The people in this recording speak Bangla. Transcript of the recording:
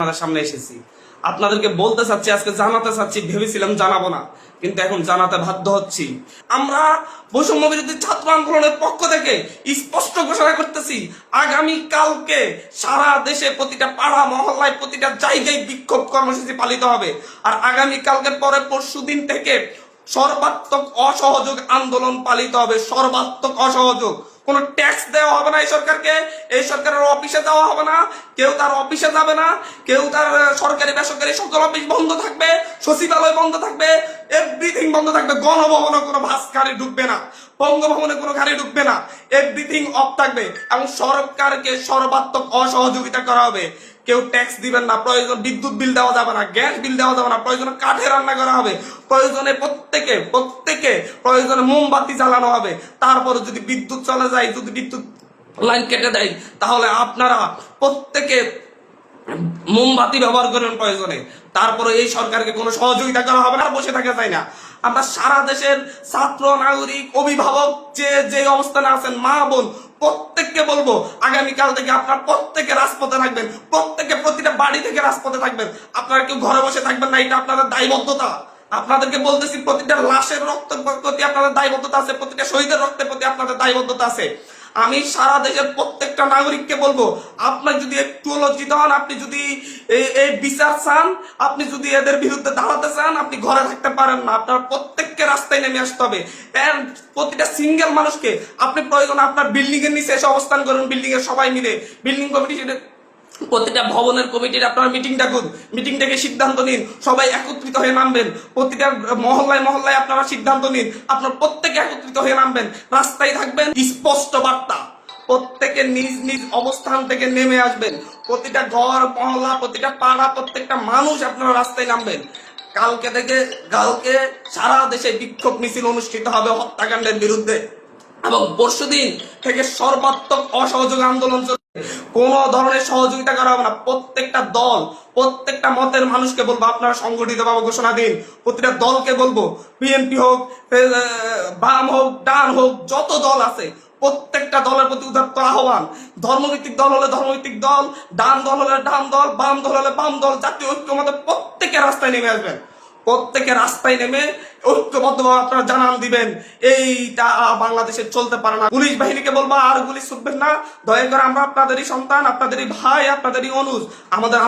আপনাদের সামনে এসেছি, আপনাদেরকে বলতে চাচ্ছি, আজকে জানাতে চাচ্ছি, ভেবেছিলাম জানাবো না, কিন্তু এখন জানাতে বাধ্য হচ্ছি। আমরা বৈষম্য বিরোধী ছাত্র আন্দোলনের পক্ষ থেকে স্পষ্ট ঘোষণা করতেছি, আগামী কালকে সারা দেশে প্রতিটা পাড়া মহল্লায় প্রতিটা জায়গায় বিক্ষোভ কর্মসূচি পালিত হবে। আর আগামী কালকে পরে পরশুদিন থেকে সর্বাত্মক অসহযোগ আন্দোলন পালিত হবে। সর্বাত্মক অসহযোগ, কোনো ট্যাক্স দেওয়া হবে না এই সরকারকে, এই সরকারের অফিসে যাওয়া হবে না, কেউ তার অফিসে যাবে না, কেউ তার সরকারি বেসরকারি সকল অফিস বন্ধ থাকবে, সচিবালয় বন্ধ থাকবে, এভরিথিং বন্ধ থাকবে। গণভবনে কোনো বাস গাড়ি ঢুকবে না, বঙ্গভবনে কোনো গাড়ি ঢুকবে না, এভরিথিং অফ থাকবে। এবং সরকারকে সর্বাত্মক অসহযোগিতা করা হবে। কেউ ট্যাক্স দিবেন না, প্রয়োজন বিদ্যুৎ বিল দেওয়া যাবে না, গ্যাস বিল দেওয়া যাবে না, প্রয়োজনে কাঠে রান্না করা হবে, প্রয়োজনে প্রত্যেকে প্রয়োজনে মোমবাতি জ্বালানো হবে। তারপরে যদি বিদ্যুৎ চলে যায়, যদি বিদ্যুৎ লাইন কেটে দেয়, তাহলে আপনারা প্রত্যেকে মোমবাতি ব্যবহার করেন প্রয়োজনে। তারপরে এই সরকারকে কোনো সহযোগিতা করা হবে না, বসে থাকা যায় না। আমরা সারা দেশের ছাত্র, নাগরিক, অভিভাবক যে অবস্থানে আছেন, মা বোন, প্রত্যেককে বলবো, আগামীকাল থেকে আপনারা প্রত্যেকে রাজপথে থাকবেন, প্রত্যেকে প্রতিটা বাড়ি থেকে রাজপথে থাকবেন। আপনারা কেউ ঘরে বসে থাকবেন না, এটা আপনাদের দায়বদ্ধতা। আপনাদেরকে বলতেছি, প্রতিটা লাশের রক্তের প্রতি আপনাদের দায়বদ্ধতা আছে, প্রতিটা শহীদের রক্তের প্রতি আপনাদের দায়বদ্ধতা আছে। আমি সারা দেশের প্রত্যেকটা নাগরিককে বলবো, আপনার যদি একটু লজ্জিত হন, আপনি যদি এই বিচার চান, আপনি যদি এদের বিরুদ্ধে দাঁড়াতে চান, আপনি ঘরে থাকতে পারেন না। আপনার প্রত্যেককে রাস্তায় নেমে আসতে হবে। প্রতিটা সিঙ্গেল মানুষকে আপনি প্রয়োজন আপনার বিল্ডিং এর নিচে এসে অবস্থান করুন, বিল্ডিং এর সবাই মিলে, বিল্ডিং কমিটি, প্রতিটা ভবনের কমিটির আপনারা মিটিং ডাকুন, মিটিং ডেকে সিদ্ধান্ত নিন, সবাই একত্রিত হয়ে নামবেন। প্রতিটা মহল্লায় মহল্লায় আপনারা সিদ্ধান্ত নিন, আপনারা প্রত্যেকে একত্রিত হয়ে নামবেন, রাস্তায় থাকবেন। স্পষ্ট বার্তা, প্রত্যেকে নিজ নিজ অবস্থান থেকে নেমে আসবেন। প্রতিটা ঘর মহল্লা, প্রতিটা পাড়া, প্রত্যেকটা মানুষ আপনারা রাস্তায় নামবেন। কালকে সারা দেশে বিক্ষোভ মিছিল অনুষ্ঠিত হবে হত্যাকাণ্ডের বিরুদ্ধে, এবং পরশুদিন থেকে সর্বাত্মক অসহযোগ আন্দোলন চলবে। কোন ধরনের সহযোগিতা করা হবে না। প্রত্যেকটা দল, প্রত্যেকটা মতের মানুষকে বলবো, আপনারা সংগঠিত ভাবে ঘোষণা দিন। প্রতিটা দলকে বলবো, বিএনপি হোক, বাম হোক, ডান হোক, যত দল আছে, প্রত্যেকটা দলের প্রতি উদাত্ত আহ্বান। ধর্মভিত্তিক দল হলে ধর্মভিত্তিক দল, ডান দল হলে ডান দল, বাম দল হলে বাম দল, জাতীয় ঐক্যমতে প্রত্যেকে রাস্তায় নেমে আসবেন। প্রত্যেকে রাস্তায় নেমে ঐক্যবদ্ধভাবে আপনারা জানান দিবেন, এইটা বাংলাদেশে চলতে পারে না। পুলিশ বাহিনীকে বলবো, আর গুলি ছুটবেন না, দয়া করে। আমরা আপনাদেরই সন্তান, আপনাদেরই ভাই, আপনাদেরই অনুজ। আমাদের